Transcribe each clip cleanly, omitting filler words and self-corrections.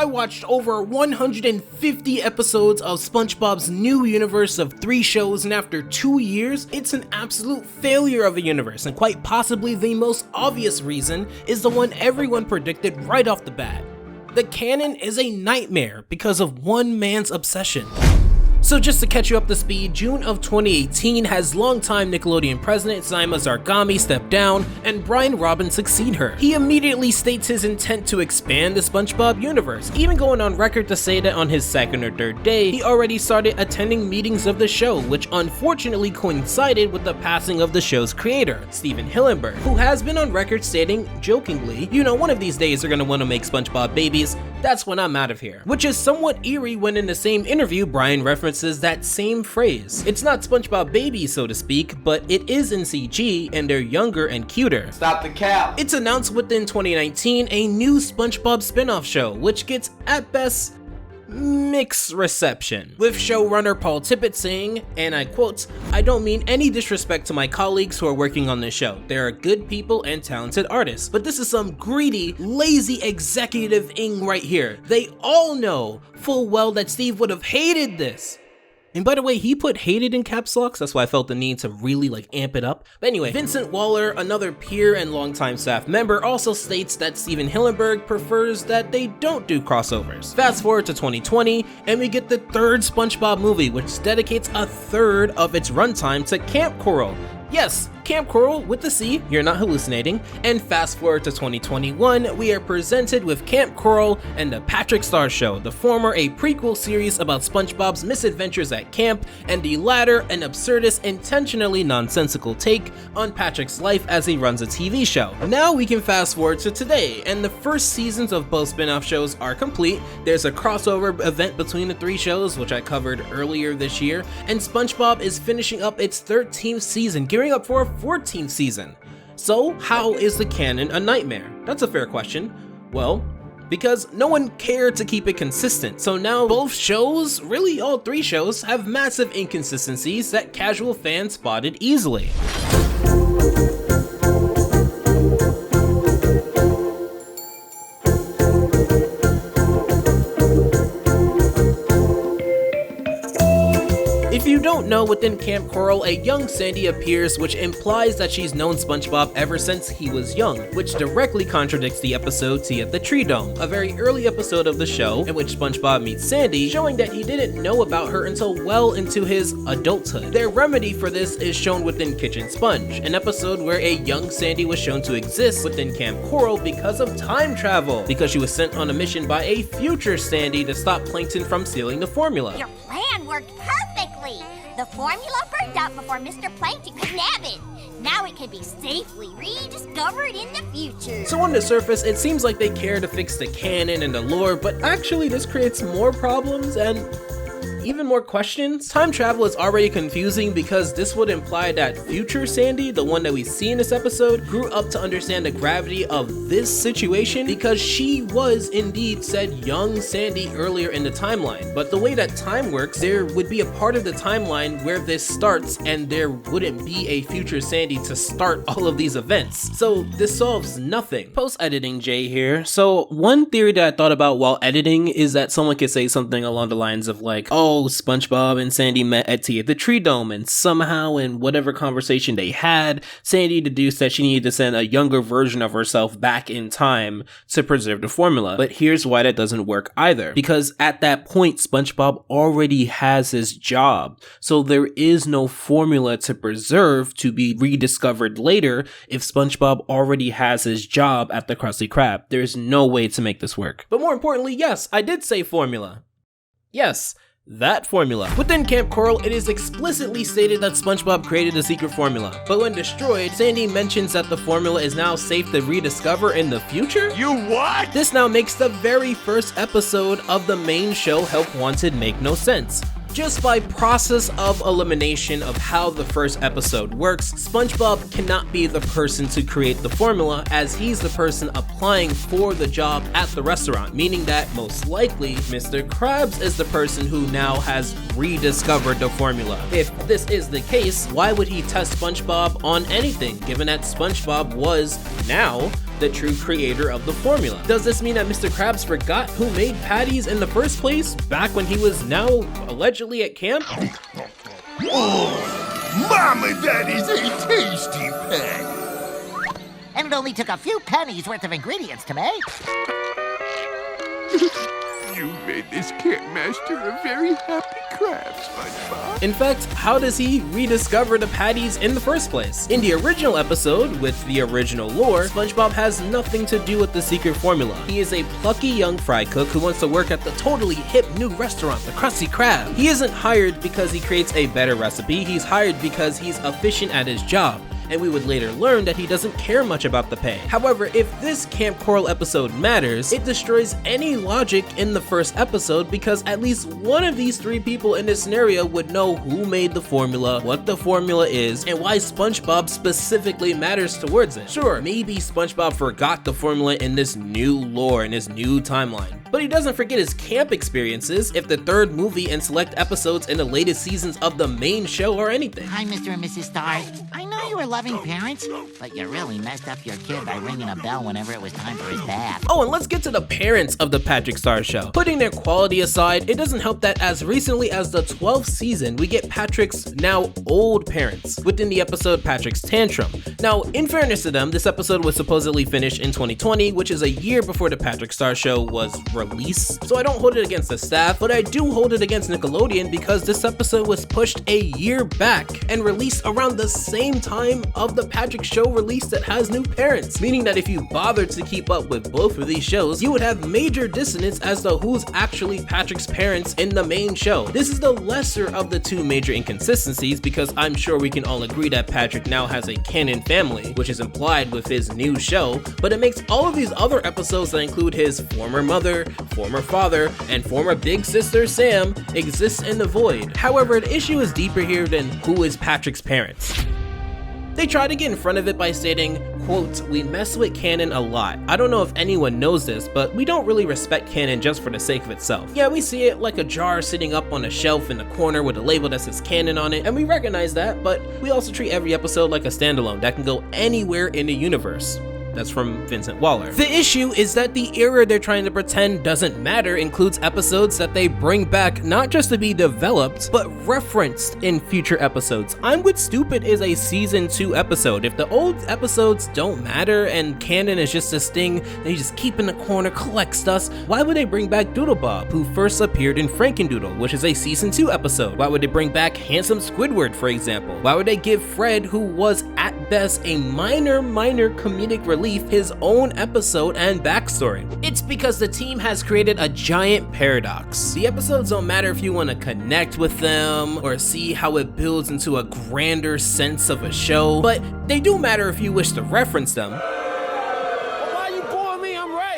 I watched over 150 episodes of SpongeBob's new universe of 3 shows, and after 2 years, it's an absolute failure of a universe, and quite possibly the most obvious reason is the one everyone predicted right off the bat. The canon is a nightmare because of one man's obsession. So just to catch you up to speed, June of 2018 has longtime Nickelodeon president Zaima Zargami step down and Brian Robbins succeed her. He immediately states his intent to expand the SpongeBob universe, even going on record to say that on his second or third day, he already started attending meetings of the show, which unfortunately coincided with the passing of the show's creator, Stephen Hillenburg, who has been on record stating, jokingly, you know, one of these days they're gonna wanna make SpongeBob babies, that's when I'm out of here. Which is somewhat eerie when in the same interview, Brian references that same phrase. It's not SpongeBob babies, so to speak, but it is in CG and they're younger and cuter. Stop the cap! It's announced within 2019 a new SpongeBob spin-off show, which gets, at best, mixed reception, with showrunner Paul Tippett saying, and I quote, "I don't mean any disrespect to my colleagues who are working on this show. They are good people and talented artists, but this is some greedy, lazy executive-ing right here. They all know full well that Steve would have hated this." And by the way, he put hated in caps locks, that's why I felt the need to really amp it up. But anyway, Vincent Waller, another peer and longtime staff member, also states that Stephen Hillenburg prefers that they don't do crossovers. Fast forward to 2020, and we get the third SpongeBob movie, which dedicates a third of its runtime to Kamp Koral. Yes, Kamp Koral with the C, you're not hallucinating. And fast forward to 2021, we are presented with Kamp Koral and the Patrick Star Show, the former a prequel series about SpongeBob's misadventures at camp, and the latter an absurdist, intentionally nonsensical take on Patrick's life as he runs a TV show. Now we can fast forward to today, and the first seasons of both spin-off shows are complete. There's a crossover event between the 3 shows, which I covered earlier this year, and SpongeBob is finishing up its 13th season, gearing up for a 14th season. So how is the canon a nightmare? That's a fair question. Well, because no one cared to keep it consistent. So now both shows, really all 3 shows, have massive inconsistencies that casual fans spotted easily. If you don't know, within Kamp Koral, a young Sandy appears, which implies that she's known SpongeBob ever since he was young, which directly contradicts the episode Tea at the Tree Dome, a very early episode of the show in which SpongeBob meets Sandy, showing that he didn't know about her until well into his adulthood. Their remedy for this is shown within Kitchen Sponge, an episode where a young Sandy was shown to exist within Kamp Koral because of time travel, because she was sent on a mission by a future Sandy to stop Plankton from stealing the formula. Your plan worked perfectly. The formula burned out before Mr. Plankton could nab it. Now it can be safely rediscovered in the future. So on the surface, it seems like they care to fix the canon and the lore, but actually this creates more problems and even more questions. Time travel is already confusing because this would imply that future Sandy, the one that we see in this episode, grew up to understand the gravity of this situation because she was indeed said young Sandy earlier in the timeline. But the way that time works, there would be a part of the timeline where this starts and there wouldn't be a future Sandy to start all of these events. So this solves nothing. Post-editing Jay here. So one theory that I thought about while editing is that someone could say something along the lines of like, oh, SpongeBob and Sandy met at Tea at the Tree Dome, and somehow in whatever conversation they had, Sandy deduced that she needed to send a younger version of herself back in time to preserve the formula. But here's why that doesn't work either. Because at that point, SpongeBob already has his job. So there is no formula to preserve to be rediscovered later if SpongeBob already has his job at the Krusty Krab. There's no way to make this work. But more importantly, yes, I did say formula. Yes. That formula. Within Kamp Koral, it is explicitly stated that SpongeBob created the secret formula, but when destroyed, Sandy mentions that the formula is now safe to rediscover in the future? You what? This now makes the very first episode of the main show Help Wanted make no sense. Just by process of elimination of how the first episode works, SpongeBob cannot be the person to create the formula, as he's the person applying for the job at the restaurant, meaning that most likely Mr. Krabs is the person who now has rediscovered the formula. If this is the case, why would he test SpongeBob on anything, given that SpongeBob was now the true creator of the formula. Does this mean that Mr. Krabs forgot who made patties in the first place, back when he was now allegedly at camp? Oh, Mama, that is a tasty patty. And it only took a few pennies worth of ingredients to make. You made this camp master a very happy crab, SpongeBob. In fact, how does he rediscover the patties in the first place? In the original episode, with the original lore, SpongeBob has nothing to do with the secret formula. He is a plucky young fry cook who wants to work at the totally hip new restaurant, the Krusty Krab. He isn't hired because he creates a better recipe, he's hired because he's efficient at his job. And we would later learn that he doesn't care much about the pay. However, if this Camp Koral episode matters, it destroys any logic in the first episode because at least one of these three people in this scenario would know who made the formula, what the formula is, and why SpongeBob specifically matters towards it. Sure, maybe SpongeBob forgot the formula in this new lore, in this new timeline. But he doesn't forget his camp experiences if the third movie and select episodes in the latest seasons of the main show are anything. Hi, Mr. and Mrs. Star. I know you were loving parents, but you really messed up your kid by ringing a bell whenever it was time for his bath. Oh, and let's get to the parents of the Patrick Star Show. Putting their quality aside, it doesn't help that as recently as the 12th season, we get Patrick's now old parents within the episode Patrick's Tantrum. Now, in fairness to them, this episode was supposedly finished in 2020, which is a year before the Patrick Star Show was released. So I don't hold it against the staff, but I do hold it against Nickelodeon because this episode was pushed a year back and released around the same time of the Patrick Show release that has new parents, meaning that if you bothered to keep up with both of these shows, you would have major dissonance as to who's actually Patrick's parents in the main show. This is the lesser of the two major inconsistencies because I'm sure we can all agree that Patrick now has a canon family, which is implied with his new show, but it makes all of these other episodes that include his former mother, former father, and former big sister Sam exist in the void. However, the issue is deeper here than who is Patrick's parents. They try to get in front of it by stating, quote, "We mess with canon a lot. I don't know if anyone knows this, but we don't really respect canon just for the sake of itself. Yeah, we see it like a jar sitting up on a shelf in the corner with a label that says canon on it, and we recognize that, but we also treat every episode like a standalone that can go anywhere in the universe." That's from Vincent Waller. The issue is that the era they're trying to pretend doesn't matter includes episodes that they bring back not just to be developed, but referenced in future episodes. I'm With Stupid is a season 2 episode. If the old episodes don't matter and canon is just this thing they just keep in the corner, collects dust, why would they bring back Doodlebob, who first appeared in Frankendoodle, which is a season 2 episode? Why would they bring back Handsome Squidward, for example? Why would they give Fred, who was at best a minor comedic relief, his own episode and backstory? It's because the team has created a giant paradox. The episodes don't matter if you want to connect with them or see how it builds into a grander sense of a show, but they do matter if you wish to reference them.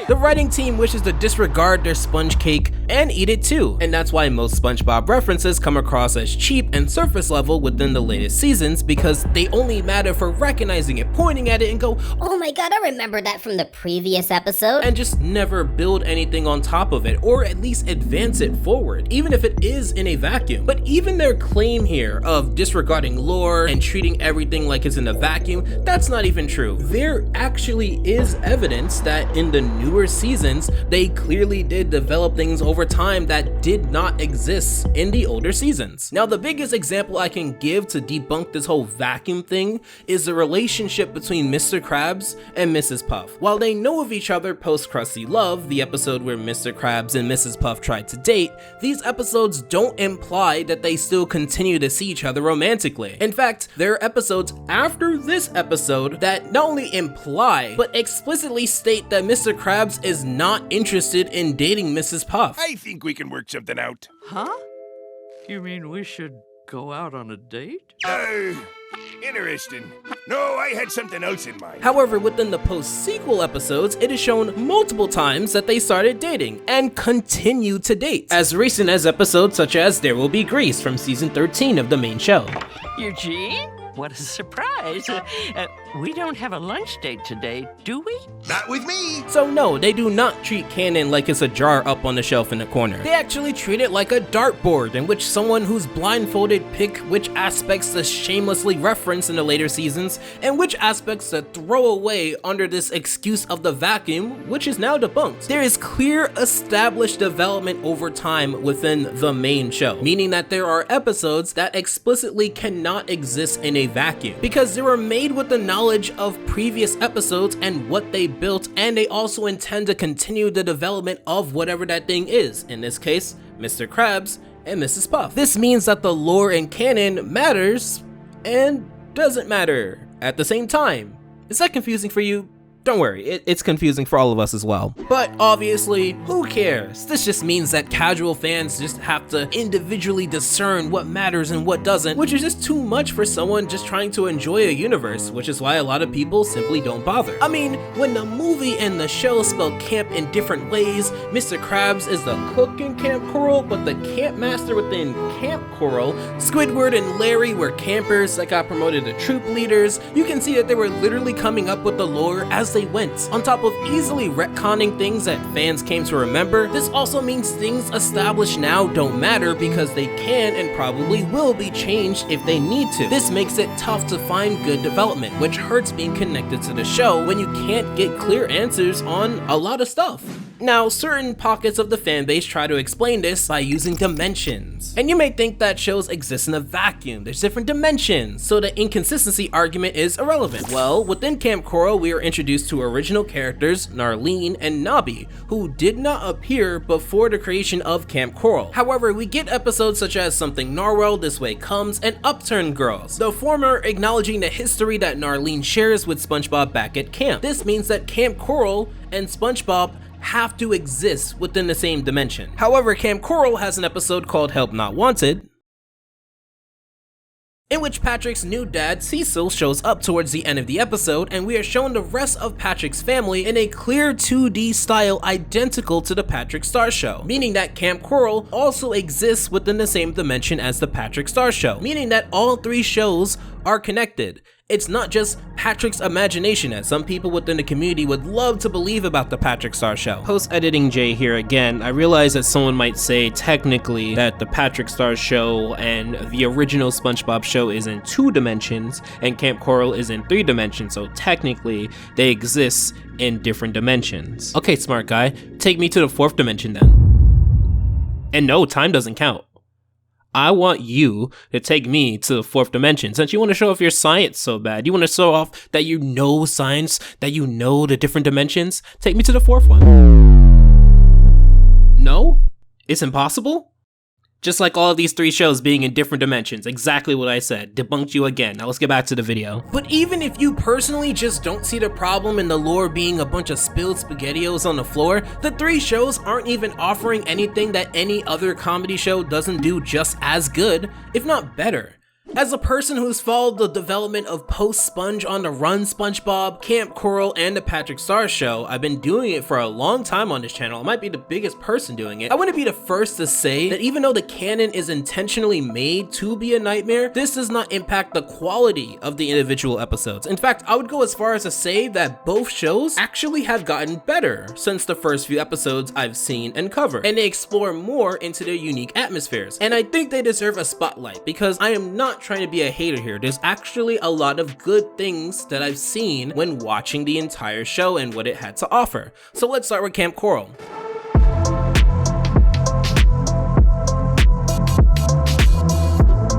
The writing team wishes to disregard their sponge cake and eat it too, and that's why most SpongeBob references come across as cheap and surface level within the latest seasons because they only matter for recognizing it, pointing at it, and go, Oh my god, I remember that from the previous episode. and just never build anything on top of it, or at least advance it forward, even if it is in a vacuum. But even their claim here of disregarding lore and treating everything like it's in a vacuum, that's not even true. There actually is evidence that in the newer seasons, they clearly did develop things over time that did not exist in the older seasons. Now, the biggest example I can give to debunk this whole vacuum thing is the relationship between Mr. Krabs and Mrs. Puff. While they know of each other post Krusty Love, the episode where Mr. Krabs and Mrs. Puff tried to date, these episodes don't imply that they still continue to see each other romantically. In fact, there are episodes after this episode that not only imply, but explicitly state that Mr. Krabs is not interested in dating Mrs. Puff. I think we can work something out. Huh? You mean we should go out on a date? Interesting. No, I had something else in mind. However, within the post-sequel episodes, it is shown multiple times that they started dating and continue to date, as recent as episodes such as There Will Be Grease from season 13 of the main show. Eugene? What a surprise. We don't have a lunch date today, do we? Not with me. So no, they do not treat canon like it's a jar up on the shelf in the corner. They actually treat it like a dartboard in which someone who's blindfolded pick which aspects to shamelessly reference in the later seasons and which aspects to throw away under this excuse of the vacuum, which is now debunked. There is clear established development over time within the main show, meaning that there are episodes that explicitly cannot exist in a vacuum because they were made with the knowledge of previous episodes and what they built, and they also intend to continue the development of whatever that thing is, in this case, Mr. Krabs and Mrs. Puff. This means that the lore in canon matters and doesn't matter at the same time. Is that confusing for you? Don't worry, it's confusing for all of us as well. But obviously, who cares? This just means that casual fans just have to individually discern what matters and what doesn't, which is just too much for someone just trying to enjoy a universe, which is why a lot of people simply don't bother. I mean, when the movie and the show spell camp in different ways, Mr. Krabs is the cook in Camp Koral, but the camp master within Camp Koral, Squidward and Larry were campers that got promoted to troop leaders. You can see that they were literally coming up with the lore as they went. On top of easily retconning things that fans came to remember, this also means things established now don't matter because they can and probably will be changed if they need to. This makes it tough to find good development, which hurts being connected to the show when you can't get clear answers on a lot of stuff. Now, certain pockets of the fanbase try to explain this by using dimensions. And you may think that shows exist in a vacuum, there's different dimensions, so the inconsistency argument is irrelevant. Well, within Camp Koral, we are introduced to original characters, Narlene and Nobby, who did not appear before the creation of Camp Koral. However, we get episodes such as Something Narwhal, This Way Comes, and Upturned Girls, the former acknowledging the history that Narlene shares with SpongeBob back at camp. This means that Camp Koral and SpongeBob have to exist within the same dimension. However, Camp Koral has an episode called Help Not Wanted, in which Patrick's new dad, Cecil, shows up towards the end of the episode, and we are shown the rest of Patrick's family in a clear 2D style identical to the Patrick Star Show, meaning that Camp Koral also exists within the same dimension as the Patrick Star Show, meaning that all three shows are connected. It's not just Patrick's imagination, as some people within the community would love to believe about the Patrick Star Show. Post-editing Jay here again, I realize that someone might say technically that the Patrick Star Show and the original SpongeBob show is in 2 dimensions and Camp Koral is in 3 dimensions, so technically they exist in different dimensions. Okay, smart guy, take me to the 4th dimension then. And no, time doesn't count. I want you to take me to the 4th dimension. Since you want to show off your science so bad, you want to show off that you know science, that you know the different dimensions, take me to the 4th one. No? It's impossible? Just like all of these 3 shows being in different dimensions. Exactly what I said. Debunked you again. Now let's get back to the video. But even if you personally just don't see the problem in the lore being a bunch of spilled SpaghettiOs on the floor, the 3 shows aren't even offering anything that any other comedy show doesn't do just as good, if not better. As a person who's followed the development of post-Sponge on the Run SpongeBob, Camp Koral, and the Patrick Star Show, I've been doing it for a long time on this channel. I might be the biggest person doing it. I want to be the first to say that even though the canon is intentionally made to be a nightmare, this does not impact the quality of the individual episodes. In fact, I would go as far as to say that both shows actually have gotten better since the first few episodes I've seen and covered, and they explore more into their unique atmospheres. And I think they deserve a spotlight because I am not trying to be a hater here. There's actually a lot of good things that I've seen when watching the entire show and what it had to offer. So let's start with Camp Koral.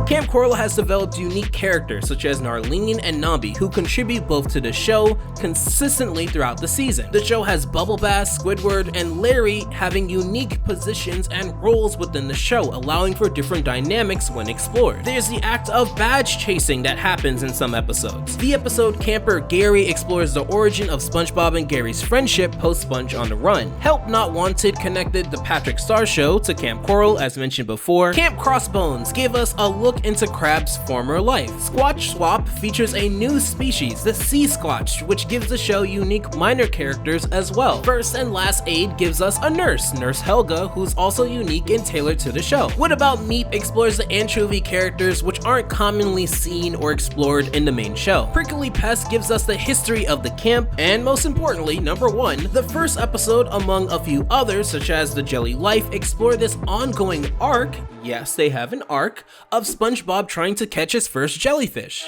Camp Koral has developed unique characters such as Narlene and Nobby, who contribute both to the show consistently throughout the season. The show has Bubble Bass, Squidward, and Larry having unique positions and roles within the show, allowing for different dynamics when explored. There's the act of badge chasing that happens in some episodes. The episode Camper Gary explores the origin of SpongeBob and Gary's friendship post-Sponge on the Run. Help Not Wanted connected the Patrick Star Show to Camp Koral, as mentioned before. Camp Crossbones gave us a look into into Crab's former life. Squatch Swap features a new species, the Sea Squatch, which gives the show unique minor characters as well. First and Last Aid gives us a nurse, Nurse Helga, who's also unique and tailored to the show. What About Meep explores the anchovy characters which aren't commonly seen or explored in the main show. Prickly Pest gives us the history of the camp, and most importantly, number 1, the first episode among a few others, such as The Jelly Life, explore this ongoing arc, yes, they have an arc, of SpongeBob trying to catch his first jellyfish.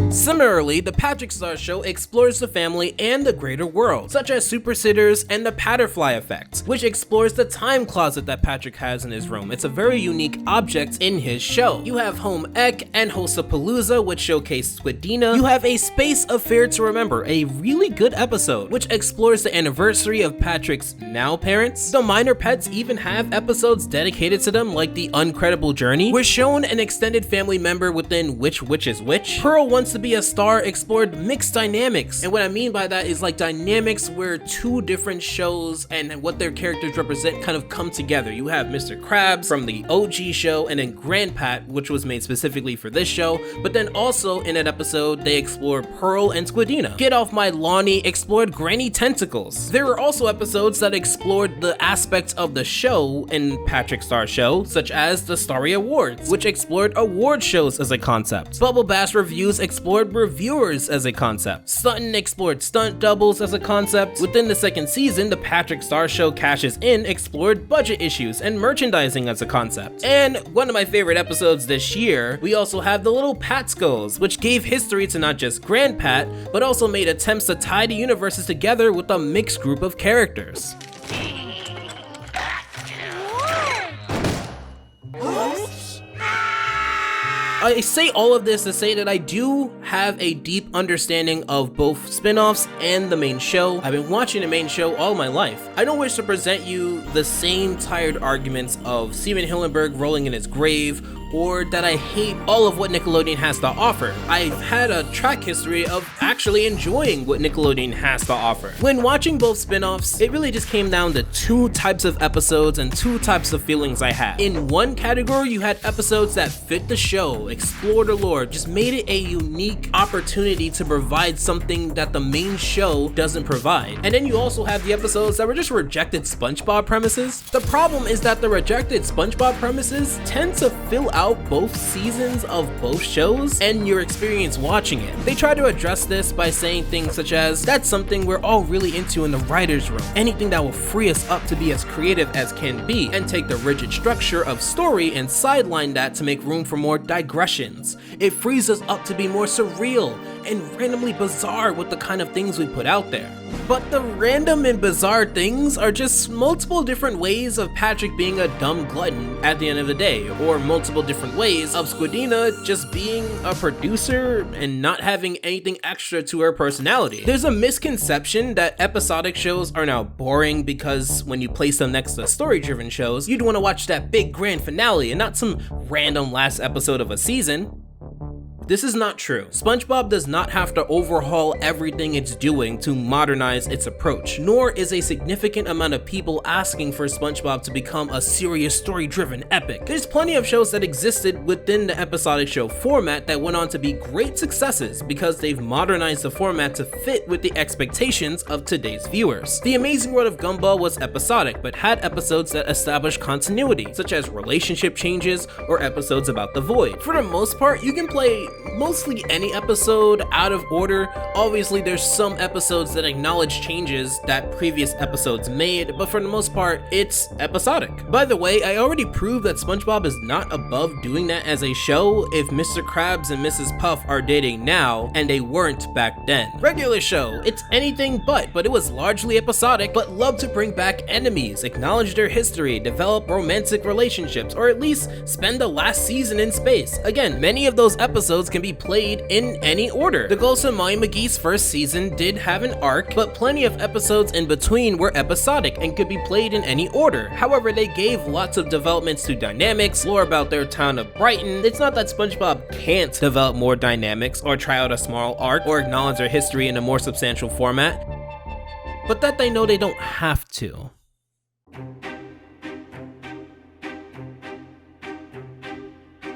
Similarly, the Patrick Star Show explores the family and the greater world, such as Super Sitters and the Patterfly Effect, which explores the time closet that Patrick has in his room. It's a very unique object in his show. You have Home Ec and Hostapalooza, which showcase Squidina. You have A Space Affair to Remember, a really good episode, which explores the anniversary of Patrick's now parents. The Minor Pets even have episodes dedicated to them, like The Uncredible Journey, where shown an extended family member within Which is Which. Pearl Wants to Be a Star explored mixed dynamics, and what I mean by that is like dynamics where two different shows and what their characters represent kind of come together. You have Mr. Krabs from the OG show, and then Grandpat, which was made specifically for this show, but then also in an episode they explored Pearl and Squidina. Get Off My Lawny explored Granny Tentacles. There were also episodes that explored the aspects of the show in Patrick Star Show, such as the Starry Awards, which explored award shows as a concept. Bubble Bass Reviews explored reviewers as a concept. Stuntin' explored stunt doubles as a concept. Within the second season, the Patrick Star Show Cashes In explored budget issues and merchandising as a concept. And one of my favorite episodes this year, we also have the Little Patskulls, which gave history to not just Grandpat, but also made attempts to tie the universes together with a mixed group of characters. I say all of this to say that I do have a deep understanding of both spin-offs and the main show. I've been watching the main show all my life. I don't wish to present you the same tired arguments of Steven Hillenburg rolling in his grave, or that I hate all of what Nickelodeon has to offer. I've had a track history of actually enjoying what Nickelodeon has to offer. When watching both spin-offs, it really just came down to two types of episodes and two types of feelings I had. In one category, you had episodes that fit the show, explored the lore, just made it a unique opportunity to provide something that the main show doesn't provide. And then you also have the episodes that were just rejected SpongeBob premises. The problem is that the rejected SpongeBob premises tend to fill out both seasons of both shows and your experience watching it. They try to address this by saying things such as, that's something we're all really into in the writer's room. Anything that will free us up to be as creative as can be, and take the rigid structure of story and sideline that to make room for more digressions. It frees us up to be more surreal and randomly bizarre with the kind of things we put out there. But the random and bizarre things are just multiple different ways of Patrick being a dumb glutton at the end of the day, or multiple different ways of Squidina just being a producer and not having anything extra to her personality. There's a misconception that episodic shows are now boring because when you place them next to story-driven shows, you'd want to watch that big grand finale and not some random last episode of a season. This is not true. SpongeBob does not have to overhaul everything it's doing to modernize its approach, nor is a significant amount of people asking for SpongeBob to become a serious story-driven epic. There's plenty of shows that existed within the episodic show format that went on to be great successes because they've modernized the format to fit with the expectations of today's viewers. The Amazing World of Gumball was episodic, but had episodes that established continuity, such as relationship changes or episodes about the void. For the most part, you can play mostly any episode out of order. Obviously, there's some episodes that acknowledge changes that previous episodes made, but for the most part, it's episodic. By the way, I already proved that SpongeBob is not above doing that as a show if Mr. Krabs and Mrs. Puff are dating now, and they weren't back then. Regular show, it's anything but it was largely episodic, but loved to bring back enemies, acknowledge their history, develop romantic relationships, or at least spend the last season in space. Again, many of those episodes can be played in any order. The Ghost of Molly McGee's first season did have an arc, but plenty of episodes in between were episodic and could be played in any order. However, they gave lots of developments to dynamics, lore about their town of Brighton. It's not that SpongeBob can't develop more dynamics or try out a small arc or acknowledge their history in a more substantial format. but that they know they don't have to.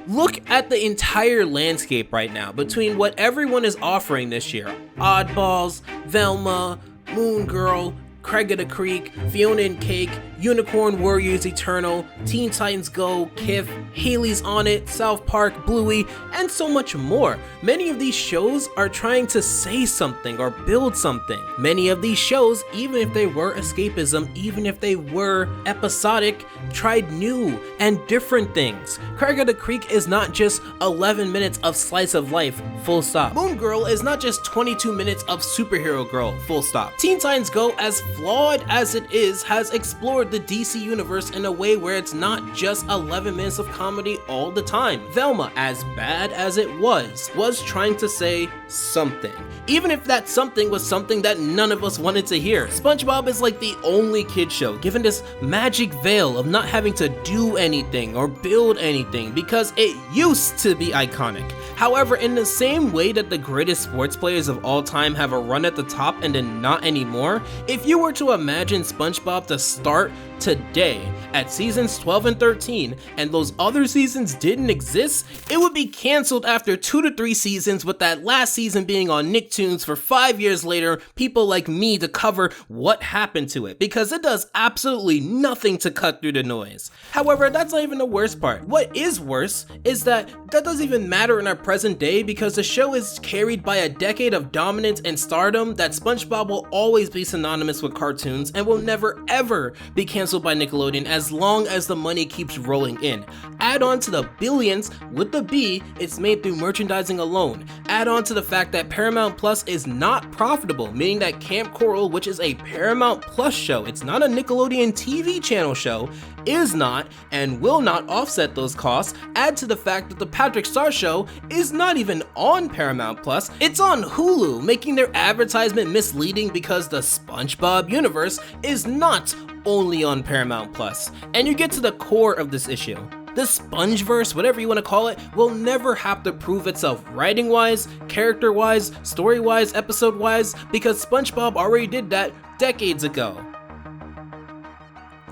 Look at the entire landscape right now between what everyone is offering this year. Oddballs, Velma, Moon Girl, Craig of the Creek, Fiona and Cake, Unicorn Warriors Eternal, Teen Titans Go, Kif, Haley's On It, South Park, Bluey, and so much more. Many of these shows are trying to say something or build something. Many of these shows, even if they were escapism, even if they were episodic, tried new and different things. Craig of the Creek is not just 11 minutes of slice of life, full stop. Moon Girl is not just 22 minutes of superhero girl, full stop. Teen Titans Go, as flawed as it is, has explored the DC universe in a way where it's not just 11 minutes of comedy all the time. Velma, as bad as it was trying to say something. Even if that something was something that none of us wanted to hear. SpongeBob is like the only kid show given this magic veil of not having to do anything or build anything because it used to be iconic. However, in the same way that the greatest sports players of all time have a run at the top and then not anymore, if you were to imagine SpongeBob to start today at seasons 12 and 13 and those other seasons didn't exist, it would be cancelled after 2 to 3 seasons, with that last season being on Nicktoons for 5 years later, people like me to cover what happened to it, because it does absolutely nothing to cut through the noise. However, that's not even the worst part. What is worse is that doesn't even matter in our present day, because the show is carried by a decade of dominance and stardom that SpongeBob will always be synonymous with cartoons and will never ever be cancelled by Nickelodeon as long as the money keeps rolling in. Add on to the billions with the B it's made through merchandising alone. Add on to the fact that Paramount Plus is not profitable, meaning that Kamp Koral, which is a Paramount Plus show, it's not a Nickelodeon TV channel show, is not and will not offset those costs. Add to the fact that the Patrick Star Show is not even on Paramount Plus, it's on Hulu, making their advertisement misleading because the SpongeBob universe is not only on Paramount Plus. And you get to the core of this issue. The SpongeVerse, whatever you want to call it, will never have to prove itself writing-wise, character-wise, story-wise, episode-wise, because SpongeBob already did that decades ago.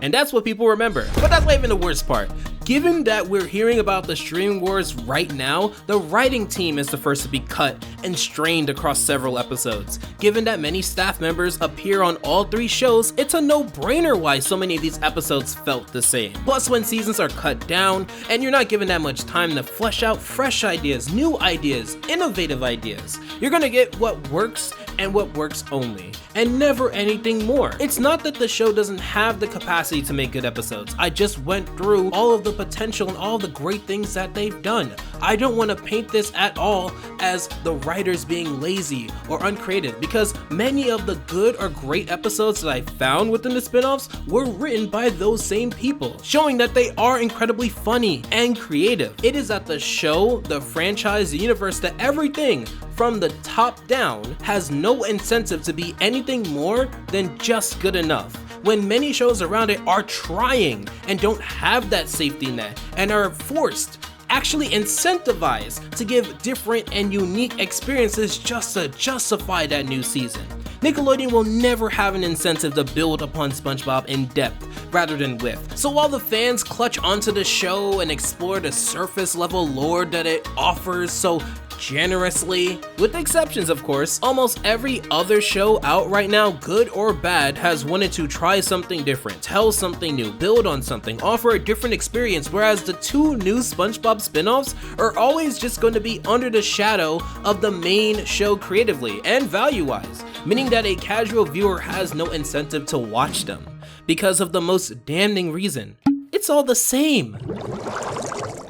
And that's what people remember. But that's not even the worst part. Given that we're hearing about the streaming wars right now, the writing team is the first to be cut and strained across several episodes. Given that many staff members appear on all 3 shows, it's a no-brainer why so many of these episodes felt the same. Plus, when seasons are cut down and you're not given that much time to flesh out fresh ideas, new ideas, innovative ideas, you're gonna get what works and what works only, and never anything more. It's not that the show doesn't have the capacity to make good episodes. I just went through all of the potential and all the great things that they've done. I don't want to paint this at all as the writers being lazy or uncreative, because many of the good or great episodes that I found within the spin-offs were written by those same people, showing that they are incredibly funny and creative. It is at the show, the franchise, the universe, that everything from the top down has no incentive to be anything more than just good enough, when many shows around it are trying and don't have that safety net and are forced, actually incentivized, to give different and unique experiences just to justify that new season. Nickelodeon will never have an incentive to build upon SpongeBob in depth rather than width. So while the fans clutch onto the show and explore the surface level lore that it offers so generously, with exceptions of course, almost every other show out right now, good or bad, has wanted to try something different, tell something new, build on something, offer a different experience, whereas the 2 new SpongeBob spin-offs are always just going to be under the shadow of the main show creatively and value-wise, meaning that a casual viewer has no incentive to watch them because of the most damning reason: it's all the same.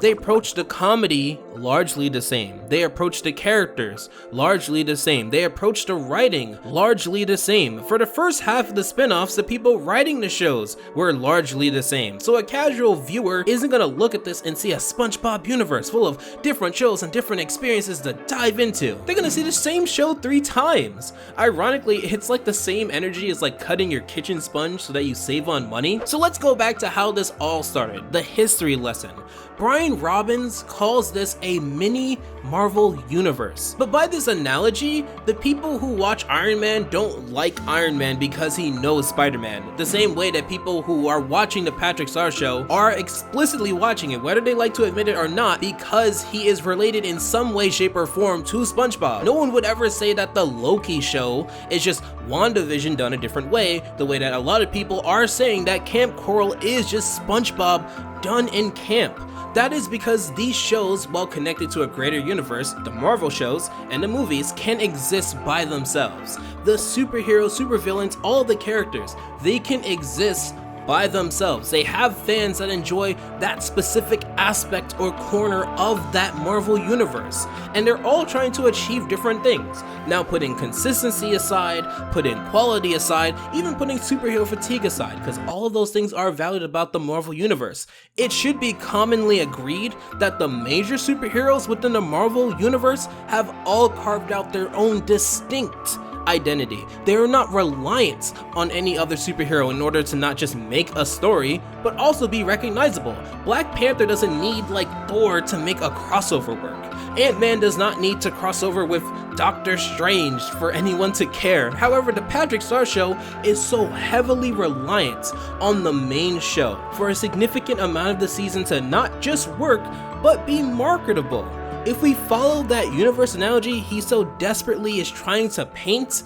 They approach the comedy largely the same. They approach the characters largely the same. They approach the writing largely the same. For the first half of the spin-offs, the people writing the shows were largely the same. So a casual viewer isn't gonna look at this and see a SpongeBob universe full of different shows and different experiences to dive into. They're gonna see the same show 3 times. Ironically, it's like the same energy as like cutting your kitchen sponge so that you save on money. So let's go back to how this all started, the history lesson. Brian Tony Robbins calls this a mini Marvel universe. But by this analogy, the people who watch Iron Man don't like Iron Man because he knows Spider-Man, the same way that people who are watching the Patrick Star Show are explicitly watching it, whether they like to admit it or not, because he is related in some way, shape, or form to SpongeBob. No one would ever say that the Loki show is just WandaVision done a different way, the way that a lot of people are saying that Kamp Koral is just SpongeBob done in Kamp. That is because these shows, while connected to a greater universe, the Marvel shows and the movies, can exist by themselves. The superheroes, supervillains, all the characters, they can exist by themselves. They have fans that enjoy that specific aspect or corner of that Marvel universe, and they're all trying to achieve different things. Now, putting consistency aside, putting quality aside, even putting superhero fatigue aside, because all of those things are valid about the Marvel universe, it should be commonly agreed that the major superheroes within the Marvel universe have all carved out their own distinct identity. They are not reliant on any other superhero in order to not just make a story, but also be recognizable. Black Panther doesn't need like Thor to make a crossover work. Ant-Man does not need to cross over with Doctor Strange for anyone to care. However, the Patrick Star Show is so heavily reliant on the main show for a significant amount of the season to not just work, but be marketable. If we follow that universe analogy he so desperately is trying to paint,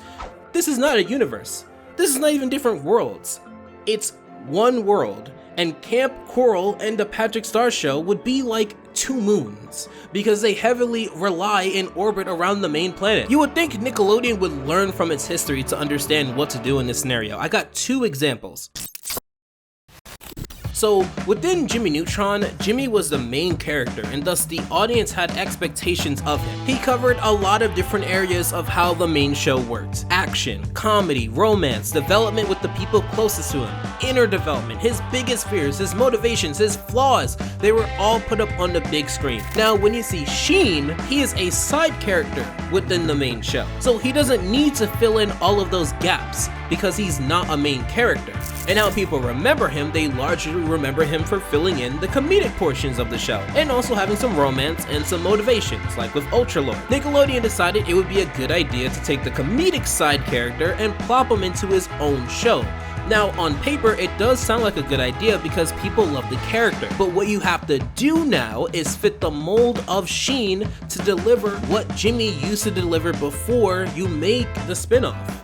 this is not a universe. This is not even different worlds. It's one world, and Kamp Koral and the Patrick Star Show would be like two moons, because they heavily rely in orbit around the main planet. You would think Nickelodeon would learn from its history to understand what to do in this scenario. I got two examples. So within Jimmy Neutron, Jimmy was the main character, and thus the audience had expectations of him. He covered a lot of different areas of how the main show worked. Action, comedy, romance, development with the people closest to him, inner development, his biggest fears, his motivations, his flaws, they were all put up on the big screen. Now when you see Sheen, he is a side character within the main show, so he doesn't need to fill in all of those gaps because he's not a main character. And how people remember him, they largely remember him for filling in the comedic portions of the show, and also having some romance and some motivations, like with Ultralord. Nickelodeon decided it would be a good idea to take the comedic side character and plop him into his own show. Now, on paper, it does sound like a good idea because people love the character, but what you have to do now is fit the mold of Sheen to deliver what Jimmy used to deliver before you make the spin-off.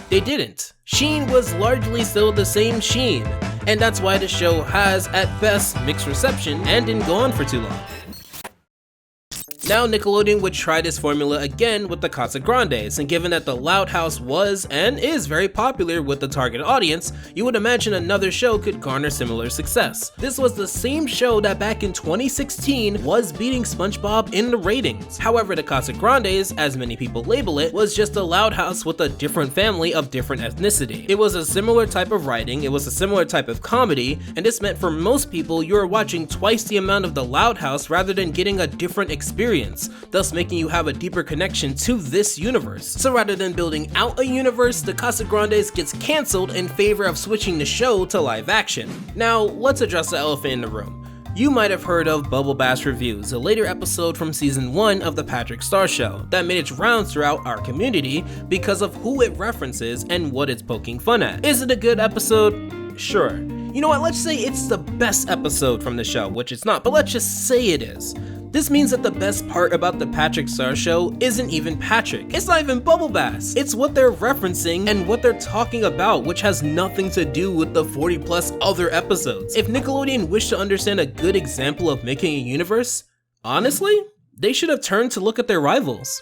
They didn't. Sheen was largely still the same Sheen, and that's why the show has, at best, mixed reception and didn't go on for too long. Now Nickelodeon would try this formula again with the Casagrandes, and given that the Loud House was and is very popular with the target audience, you would imagine another show could garner similar success. This was the same show that back in 2016 was beating SpongeBob in the ratings. However, the Casagrandes, as many people label it, was just a Loud House with a different family of different ethnicity. It was a similar type of writing, it was a similar type of comedy, and this meant for most people you were watching twice the amount of the Loud House rather than getting a different experience, thus making you have a deeper connection to this universe. So rather than building out a universe, the Casagrandes gets cancelled in favor of switching the show to live action. Now, let's address the elephant in the room. You might have heard of Bubble Bass Reviews, a later episode from season 1 of the Patrick Star Show that made its rounds throughout our community because of who it references and what it's poking fun at. Is it a good episode? Sure. You know what, let's say it's the best episode from the show, which it's not, but let's just say it is. This means that the best part about the Patrick Star Show isn't even Patrick. It's not even Bubble Bass. It's what they're referencing and what they're talking about, which has nothing to do with the 40 plus other episodes. If Nickelodeon wished to understand a good example of making a universe, honestly, they should have turned to look at their rivals.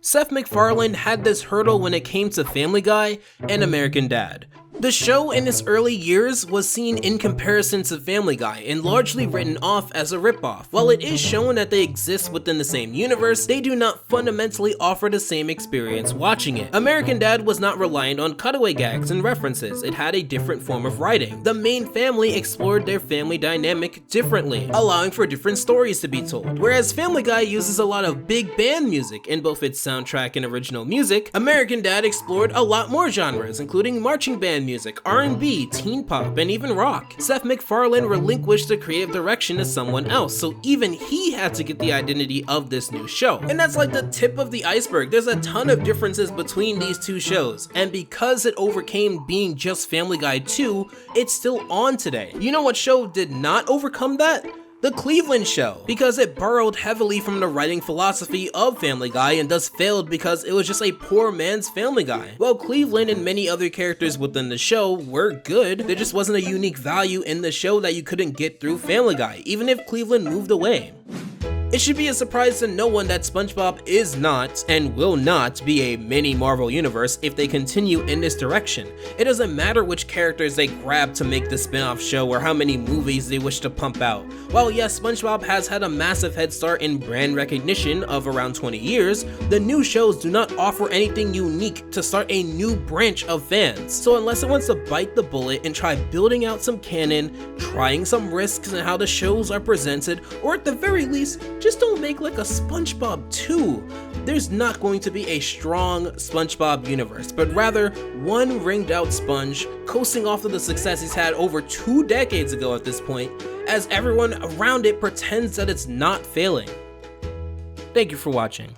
Seth MacFarlane had this hurdle when it came to Family Guy and American Dad. The show in its early years was seen in comparison to Family Guy and largely written off as a ripoff. While it is shown that they exist within the same universe, they do not fundamentally offer the same experience watching it. American Dad was not reliant on cutaway gags and references, it had a different form of writing. The main family explored their family dynamic differently, allowing for different stories to be told. Whereas Family Guy uses a lot of big band music in both its soundtrack and original music, American Dad explored a lot more genres, including marching band music, music, R&B, teen pop, and even rock. Seth MacFarlane relinquished the creative direction to someone else, so even he had to get the identity of this new show. And that's like the tip of the iceberg. There's a ton of differences between these two shows, and because it overcame being just Family Guy 2, it's still on today. You know what show did not overcome that? The Cleveland Show, because it borrowed heavily from the writing philosophy of Family Guy and thus failed because it was just a poor man's Family Guy. While Cleveland and many other characters within the show were good, there just wasn't a unique value in the show that you couldn't get through Family Guy, even if Cleveland moved away. It should be a surprise to no one that SpongeBob is not and will not be a mini Marvel universe if they continue in this direction. It doesn't matter which characters they grab to make the spin-off show or how many movies they wish to pump out. While yes, SpongeBob has had a massive head start in brand recognition of around 20 years, the new shows do not offer anything unique to start a new branch of fans. So unless it wants to bite the bullet and try building out some canon, trying some risks in how the shows are presented, or at the very least, just don't make like a SpongeBob 2. There's not going to be a strong SpongeBob universe, but rather one ringed out sponge coasting off of the success he's had over 2 decades ago at this point, as everyone around it pretends that it's not failing. Thank you for watching.